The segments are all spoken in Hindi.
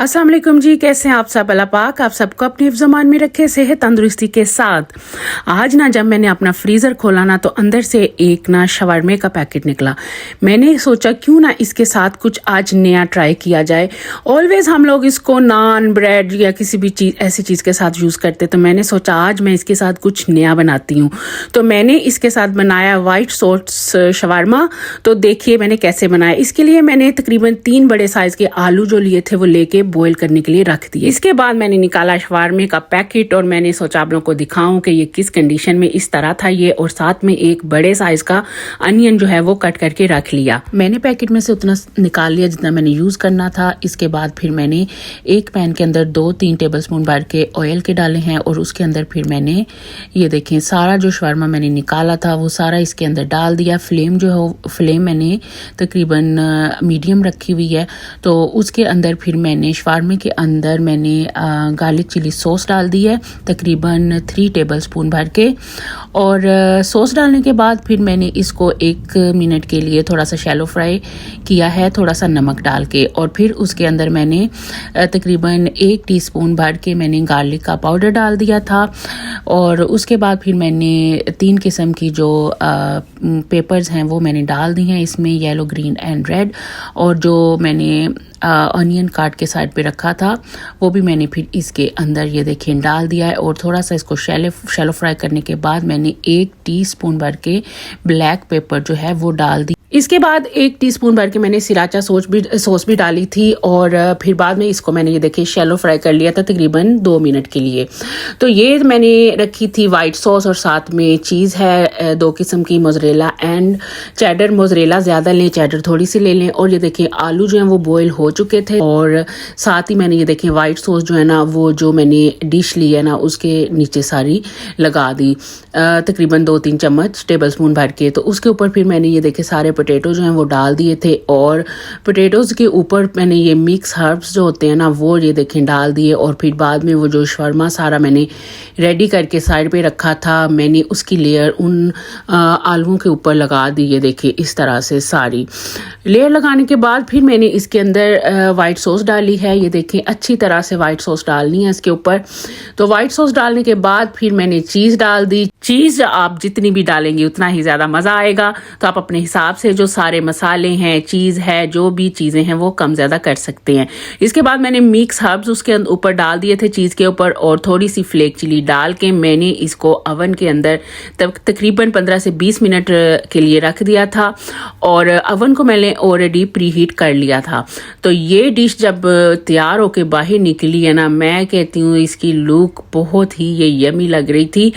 अस्सलाम वालेकुम जी, कैसे हैं आप सब। अल्लाह पाक आप सबको अपने हिफ्ज़ ज़मान में रखे, सेहत तंदुरुस्ती के साथ। आज ना जब मैंने अपना फ्रीज़र खोला ना तो अंदर से एक ना शवारमे का पैकेट निकला। मैंने सोचा क्यों ना इसके साथ कुछ आज नया ट्राई किया जाए। ऑलवेज़ हम लोग इसको नान, ब्रेड या किसी भी चीज़ ऐसी चीज़ के साथ यूज़ करते, तो मैंने सोचा आज मैं इसके साथ कुछ नया बनाती हूँ। तो मैंने इसके साथ बनाया वाइट सॉस शवारमा। तो देखिए मैंने कैसे बनाया। इसके लिए मैंने तकरीबन 3 बड़े साइज़ के आलू जो लिए थे वो लेके बॉईल करने के लिए रख दिए। इसके बाद मैंने निकाला शवारमे का पैकेट और मैंने सोचा आप लोगों को दिखाऊं कि ये किस कंडीशन में इस तरह था ये, और साथ में एक बड़े साइज का अनियन जो है वो कट करके रख लिया। मैंने पैकेट में से उतना निकाल लिया जितना मैंने यूज करना था। इसके बाद फिर मैंने एक पैन के अंदर 2-3 टेबलस्पून भर के ऑयल के डाले हैं और उसके अंदर फिर मैंने ये देखें सारा जो शवारमा मैंने निकाला था वो सारा इसके अंदर डाल दिया। फ्लेम जो है फ्लेम मैंने तकरीबन मीडियम रखी हुई है। तो उसके अंदर फिर मैंने शवारमे के अंदर मैंने गार्लिक चिली सॉस डाल दी है तकरीबन 3 टेबलस्पून भर के। और सॉस डालने के बाद फिर मैंने इसको 1 मिनट के लिए थोड़ा सा शैलो फ्राई किया है, थोड़ा सा नमक डाल के। और फिर उसके अंदर मैंने तकरीबन 1 टीस्पून भर के मैंने गार्लिक का पाउडर डाल दिया था। और उसके बाद फिर मैंने 3 किस्म की जो पेपर्स हैं वो मैंने डाल दी हैं इसमें, येलो, ग्रीन एंड रेड। और जो मैंने ऑनियन काट के साइड पे रखा था वो भी मैंने फिर इसके अंदर ये देखें डाल दिया है। और थोड़ा सा इसको शैलो फ्राई करने के बाद मैंने 1 टीस्पून भर के ब्लैक पेपर जो है वो डाल दी। इसके बाद 1 टीस्पून भर के मैंने सिराचा सॉस भी डाली थी। और फिर बाद में इसको मैंने ये देखिए शैलो फ्राई कर लिया था तकरीबन 2 मिनट के लिए। तो ये मैंने रखी थी वाइट सॉस और साथ में चीज़ है 2 किस्म की, मोज़रेला एंड चेडर। मोज़रेला ज़्यादा लें, चेडर थोड़ी सी ले लें। और ये देखिए आलू जो हैं वो बॉयल हो चुके थे। और साथ ही मैंने ये देखें वाइट सॉस जो है ना वो जो मैंने डिश ली है ना उसके नीचे सारी लगा दी तकरीबन 2-3 चम्मच टेबल स्पून भर के। तो उसके ऊपर फिर मैंने ये देखे सारे पोटैटो जो हैं वो डाल दिए थे। और पोटैटोज़ के ऊपर मैंने ये मिक्स हर्ब्स जो होते हैं ना वो ये देखें डाल दिए। और फिर बाद में वो जो शवारमा सारा मैंने रेडी करके साइड पे रखा था मैंने उसकी लेयर उन आलूओं के ऊपर लगा दी। ये देखिए इस तरह से सारी लेयर लगाने के बाद फिर मैंने इसके अंदर वाइट सॉस डाली है। ये देखें अच्छी तरह से वाइट सॉस डालनी है इसके ऊपर। तो वाइट सॉस डालने के बाद फिर मैंने चीज़ डाल दी। चीज़ आप जितनी भी डालेंगे उतना ही ज़्यादा मज़ा आएगा। तो आप अपने हिसाब से जो सारे मसाले हैं, चीज़ है, जो भी चीज़ें हैं वो कम ज़्यादा कर सकते हैं। इसके बाद मैंने मिक्स हर्ब्स उसके ऊपर डाल दिए थे चीज़ के ऊपर। और थोड़ी सी फ्लेक चिली डाल के मैंने इसको अवन के अंदर तकरीबन 15 से 20 मिनट के लिए रख दिया था। और अवन को मैंने ऑलरेडी प्री हीट कर लिया था। तो ये डिश जब तैयार होके बाहर निकली है ना, मैं कहती हूँ इसकी लुक बहुत ही ये यमी लग रही थी।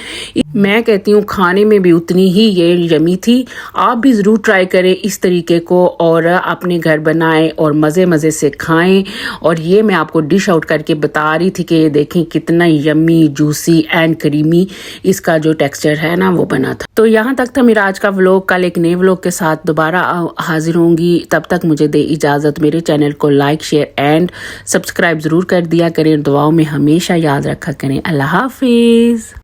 मैं कहती हूँ खाने में भी उतनी ही ये यमी थी। आप भी ज़रूर ट्राई करें इस तरीके को और अपने घर बनाएं और मज़े से खाएं। और ये मैं आपको डिश आउट करके बता रही थी कि ये देखें कितना यमी, जूसी एंड क्रीमी इसका जो टेक्सचर है ना वो बना था। तो यहाँ तक था मेरा आज का व्लॉग। कल एक नए व्लॉग के साथ दोबारा हाजिर होंगी। तब तक मुझे दे इजाज़त। मेरे चैनल को लाइक, शेयर एंड सब्सक्राइब ज़रूर कर दिया करें। दुआओं में हमेशा याद रखा करें। अल्लाह हाफिज़।